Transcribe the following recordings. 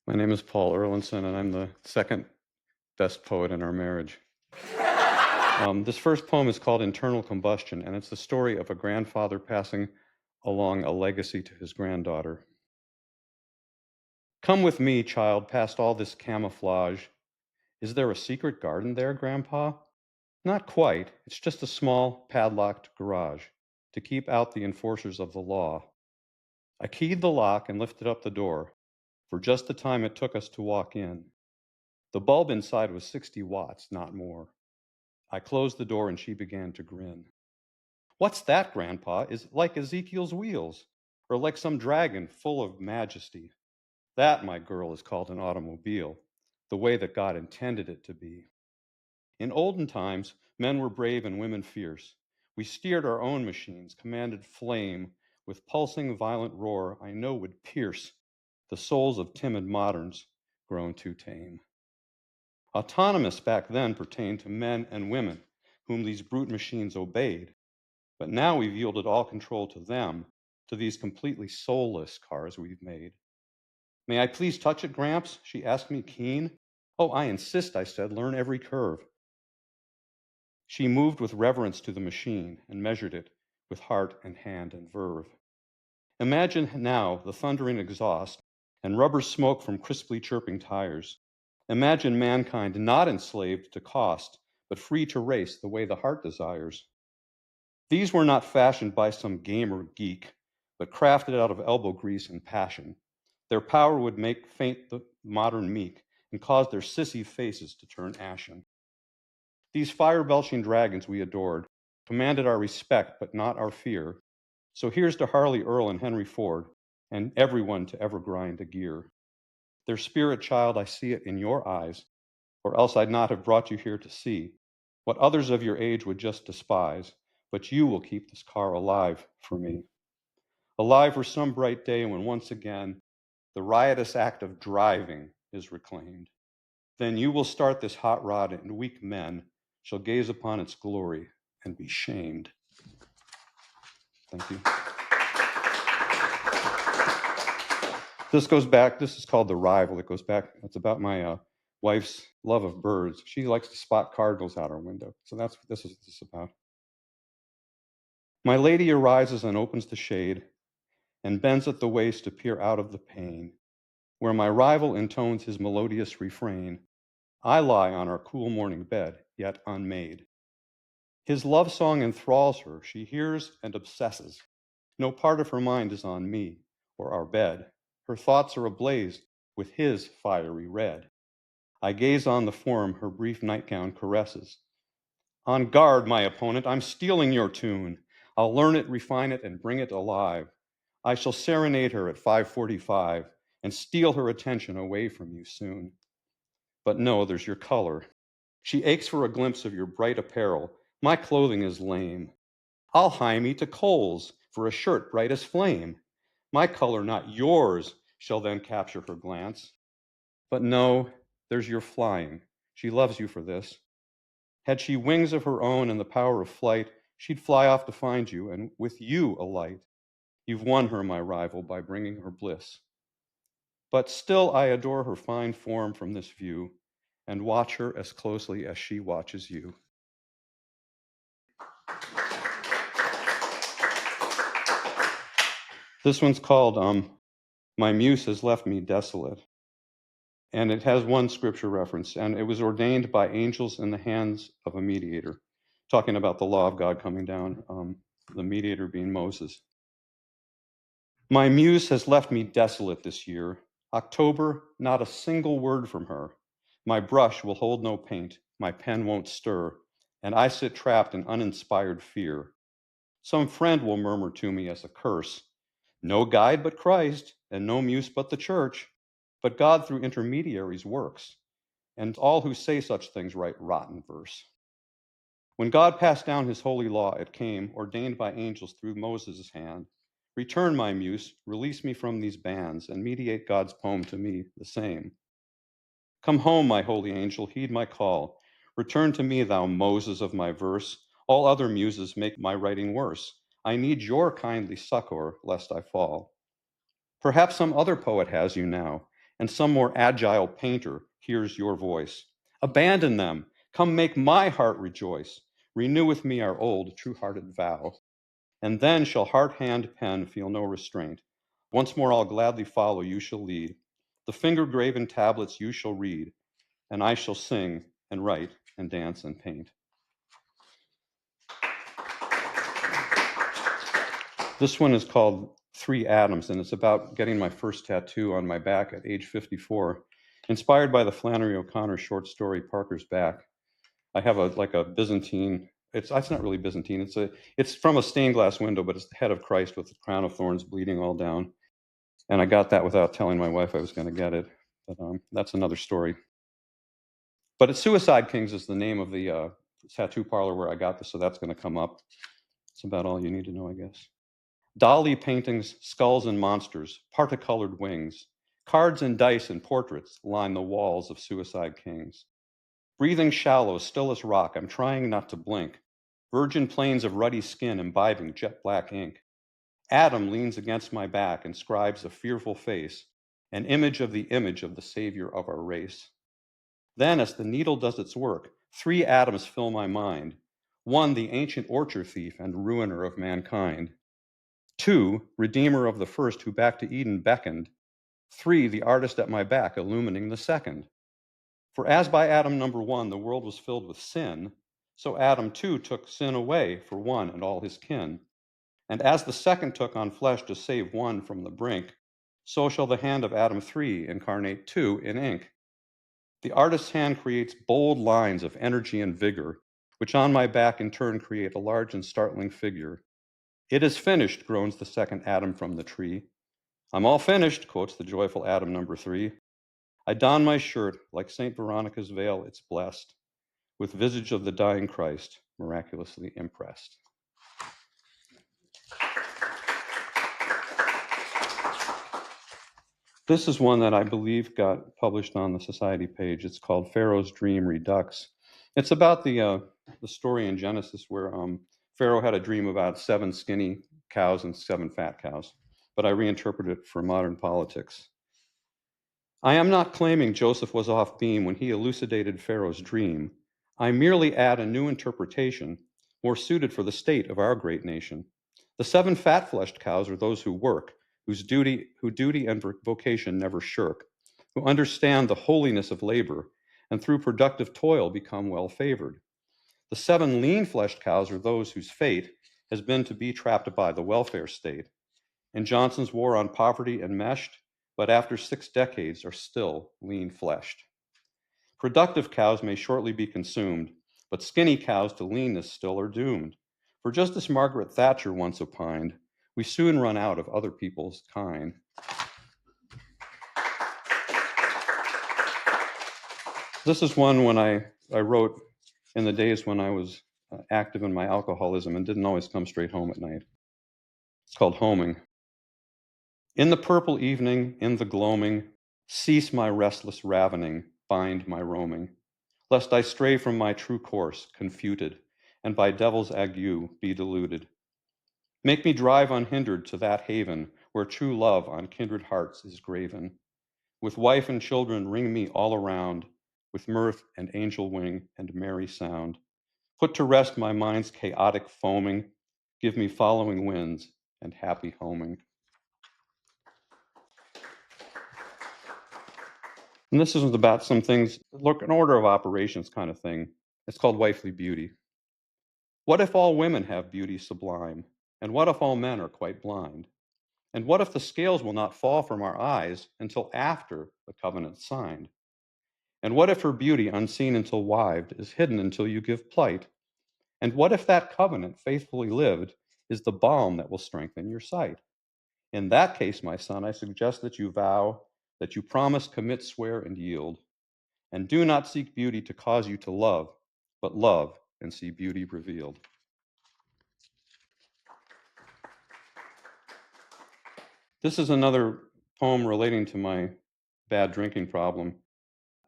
My name is Paul Erlandson, and I'm the second best poet in our marriage. This first poem is called Internal Combustion, and it's the story of a grandfather passing along a legacy to his granddaughter. Come with me, child, past all this camouflage. Is there a secret garden there, Grandpa? Not quite. It's just a small, padlocked garage to keep out the enforcers of the law. I keyed the lock and lifted up the door for just the time it took us to walk in. The bulb inside was 60 watts, not more. I closed the door and she began to grin. What's that, Grandpa? Is it like Ezekiel's wheels? Or like some dragon full of majesty? That, my girl, is called an automobile, the way that God intended it to be. In olden times, men were brave and women fierce. We steered our own machines, commanded flame, with pulsing violent roar I know would pierce the souls of timid moderns grown too tame. Autonomous back then pertained to men and women, whom these brute machines obeyed. But now we've yielded all control to them, to these completely soulless cars we've made. May I please touch it, Gramps? She asked me, keen. Oh, I insist, I said, learn every curve. She moved with reverence to the machine and measured it with heart and hand and verve. Imagine now the thundering exhaust and rubber smoke from crisply chirping tires. Imagine mankind not enslaved to cost, but free to race the way the heart desires. These were not fashioned by some gamer geek, but crafted out of elbow grease and passion. Their power would make faint the modern meek and cause their sissy faces to turn ashen. These fire-belching dragons we adored commanded our respect, but not our fear. So here's to Harley Earl and Henry Ford, and everyone to ever grind a gear. Their spirit, child, I see it in your eyes, or else I'd not have brought you here to see what others of your age would just despise, but you will keep this car alive for me. Alive for some bright day when once again the riotous act of driving is reclaimed. Then you will start this hot rod, and weak men shall gaze upon its glory and be shamed. Thank you. This goes back, this is called The Rival. It goes back, it's about my wife's love of birds. She likes to spot cardinals out her window. So that's what this is about. My lady arises and opens the shade and bends at the waist to peer out of the pane, where my rival intones his melodious refrain. I lie on our cool morning bed, yet unmade. His love song enthralls her. She hears and obsesses. No part of her mind is on me or our bed. Her thoughts are ablaze with his fiery red. I gaze on the form her brief nightgown caresses. On guard, my opponent, I'm stealing your tune. I'll learn it, refine it, and bring it alive. I shall serenade her at 5:45 and steal her attention away from you soon. But no, there's your color. She aches for a glimpse of your bright apparel. My clothing is lame. I'll hie me to Kohl's for a shirt bright as flame. My color, not yours, shall then capture her glance. But no, there's your flying. She loves you for this. Had she wings of her own and the power of flight, she'd fly off to find you, and with you alight. You've won her, my rival, by bringing her bliss. But still I adore her fine form from this view and watch her as closely as she watches you. This one's called My Muse Has Left Me Desolate. And it has one scripture reference, and it was ordained by angels in the hands of a mediator, talking about the law of God coming down, the mediator being Moses. My muse has left me desolate this year. October, not a single word from her. My brush will hold no paint, my pen won't stir, and I sit trapped in uninspired fear. Some friend will murmur to me as a curse, no guide but Christ, and no muse but the church. But God through intermediaries works, and all who say such things write rotten verse. When God passed down his holy law, it came, ordained by angels through Moses' hand. Return, my muse, release me from these bands, and mediate God's poem to me the same. Come home, my holy angel, heed my call. Return to me, thou Moses of my verse. All other muses make my writing worse. I need your kindly succor, lest I fall. Perhaps some other poet has you now, and some more agile painter hears your voice. Abandon them. Come make my heart rejoice. Renew with me our old, true-hearted vow. And then shall heart, hand, pen feel no restraint. Once more I'll gladly follow, you shall lead. The finger-graven tablets you shall read, and I shall sing and write and dance and paint. This one is called Three Atoms, and it's about getting my first tattoo on my back at age 54, inspired by the Flannery O'Connor short story Parker's Back. I have a Byzantine. It's not really Byzantine. It's from a stained glass window, but it's the head of Christ with the crown of thorns bleeding all down. And I got that without telling my wife I was going to get it. But that's another story. But it's Suicide Kings is the name of the tattoo parlor where I got this, so that's going to come up. It's about all you need to know, I guess. Dali paintings, skulls and monsters, particolored wings, cards and dice and portraits line the walls of Suicide Kings. Breathing shallow, still as rock, I'm trying not to blink. Virgin plains of ruddy skin imbibing jet black ink. Adam leans against my back and scribes a fearful face, an image of the savior of our race. Then, as the needle does its work, three atoms fill my mind. One, the ancient orchard thief and ruiner of mankind. Two, redeemer of the first who back to Eden beckoned. Three, the artist at my back illumining the second. For as by Adam number one the world was filled with sin, so Adam too took sin away for one and all his kin. And as the second took on flesh to save one from the brink, so shall the hand of Adam 3 incarnate two in ink. The artist's hand creates bold lines of energy and vigor, which on my back in turn create a large and startling figure. It is finished, groans the second Adam from the tree. I'm all finished, quotes the joyful Adam number 3. I don my shirt, like St. Veronica's veil, it's blessed, with visage of the dying Christ, miraculously impressed. This is one that I believe got published on the Society page. It's called Pharaoh's Dream Redux. It's about the story in Genesis where Pharaoh had a dream about 7 skinny cows and 7 fat cows, but I reinterpret it for modern politics. I am not claiming Joseph was off beam when he elucidated Pharaoh's dream. I merely add a new interpretation, more suited for the state of our great nation. The 7 fat-fleshed cows are those who work, who duty and vocation never shirk, who understand the holiness of labor, and through productive toil become well-favored. The 7 lean-fleshed cows are those whose fate has been to be trapped by the welfare state. In Johnson's war on poverty enmeshed, but after 6 decades are still lean-fleshed. Productive cows may shortly be consumed, but skinny cows to leanness still are doomed. For just as Margaret Thatcher once opined, we soon run out of other people's kind. This is one when I wrote in the days when I was active in my alcoholism and didn't always come straight home at night. It's called Homing. In the purple evening, in the gloaming, cease my restless ravening, bind my roaming, lest I stray from my true course, confuted, and by devil's ague be deluded. Make me drive unhindered to that haven where true love on kindred hearts is graven. With wife and children ring me all around, with mirth and angel wing and merry sound. Put to rest my mind's chaotic foaming, give me following winds and happy homing. And this is about some things, look, an order of operations kind of thing. It's called wifely beauty. What if all women have beauty sublime? And what if all men are quite blind? And what if the scales will not fall from our eyes until after the covenant's signed? And what if her beauty, unseen until wived, is hidden until you give plight? And what if that covenant, faithfully lived, is the balm that will strengthen your sight? In that case, my son, I suggest that you vow, that you promise, commit, swear, and yield. And do not seek beauty to cause you to love, but love and see beauty revealed. This is another poem relating to my bad drinking problem.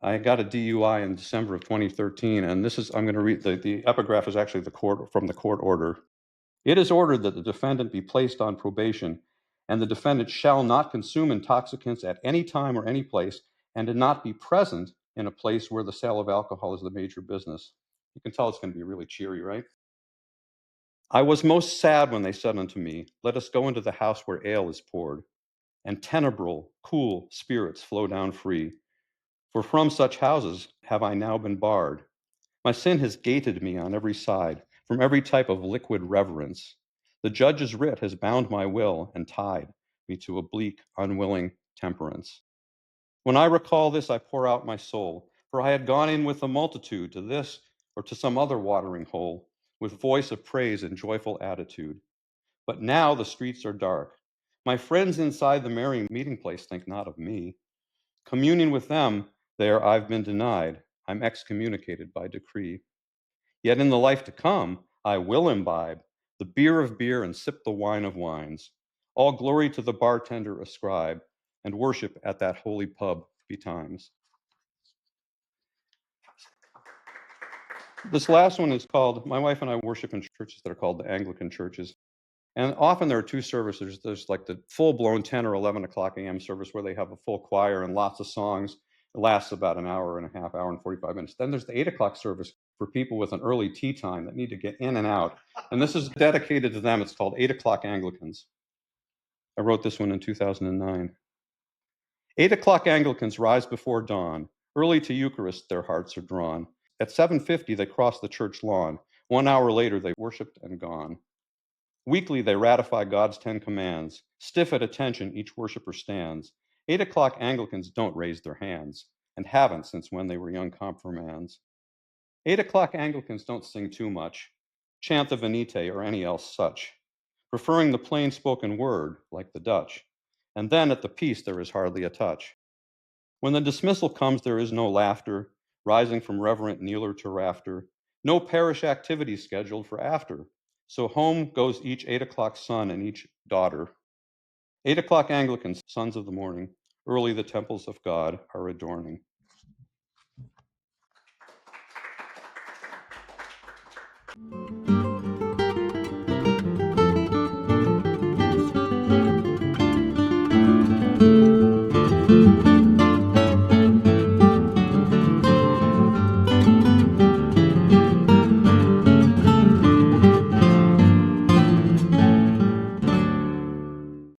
I got a DUI in December of 2013, and I'm going to read, the epigraph is actually from the court order. It is ordered that the defendant be placed on probation and the defendant shall not consume intoxicants at any time or any place, and to not be present in a place where the sale of alcohol is the major business. You can tell it's going to be really cheery, right? I was most sad when they said unto me, let us go into the house where ale is poured, and tenebral, cool spirits flow down free. For from such houses have I now been barred. My sin has gated me on every side, from every type of liquid reverence. The judge's writ has bound my will and tied me to a bleak, unwilling temperance. When I recall this, I pour out my soul, for I had gone in with the multitude to this or to some other watering hole, with voice of praise and joyful attitude. But now the streets are dark. My friends inside the merry meeting place think not of me. Communion with them, there I've been denied. I'm excommunicated by decree. Yet in the life to come, I will imbibe the beer of beer and sip the wine of wines. All glory to the bartender ascribe, and worship at that holy pub betimes. This last one is called, my wife and I worship in churches that are called the Anglican churches. And often there are two services. There's like the full-blown 10 or 11 o'clock a.m. service where they have a full choir and lots of songs. It lasts about an hour and a half, hour and 45 minutes. Then there's the 8 o'clock service for people with an early tea time that need to get in and out. And this is dedicated to them. It's called 8 o'clock Anglicans. I wrote this one in 2009. 8 o'clock Anglicans rise before dawn. Early to Eucharist their hearts are drawn. At 7:50 they cross the church lawn. 1 hour later they worshiped and gone. Weekly, they ratify God's 10 commands. Stiff at attention, each worshiper stands. 8 o'clock Anglicans don't raise their hands, and haven't since when they were young confirmands. 8 o'clock Anglicans don't sing too much, chant the Venite or any else such, preferring the plain spoken word, like the Dutch. And then at the peace, there is hardly a touch. When the dismissal comes, there is no laughter, rising from reverent kneeler to rafter, no parish activity scheduled for after. So home goes each 8 o'clock son and each daughter. 8 o'clock Anglicans, sons of the morning, early the temples of God are adorning.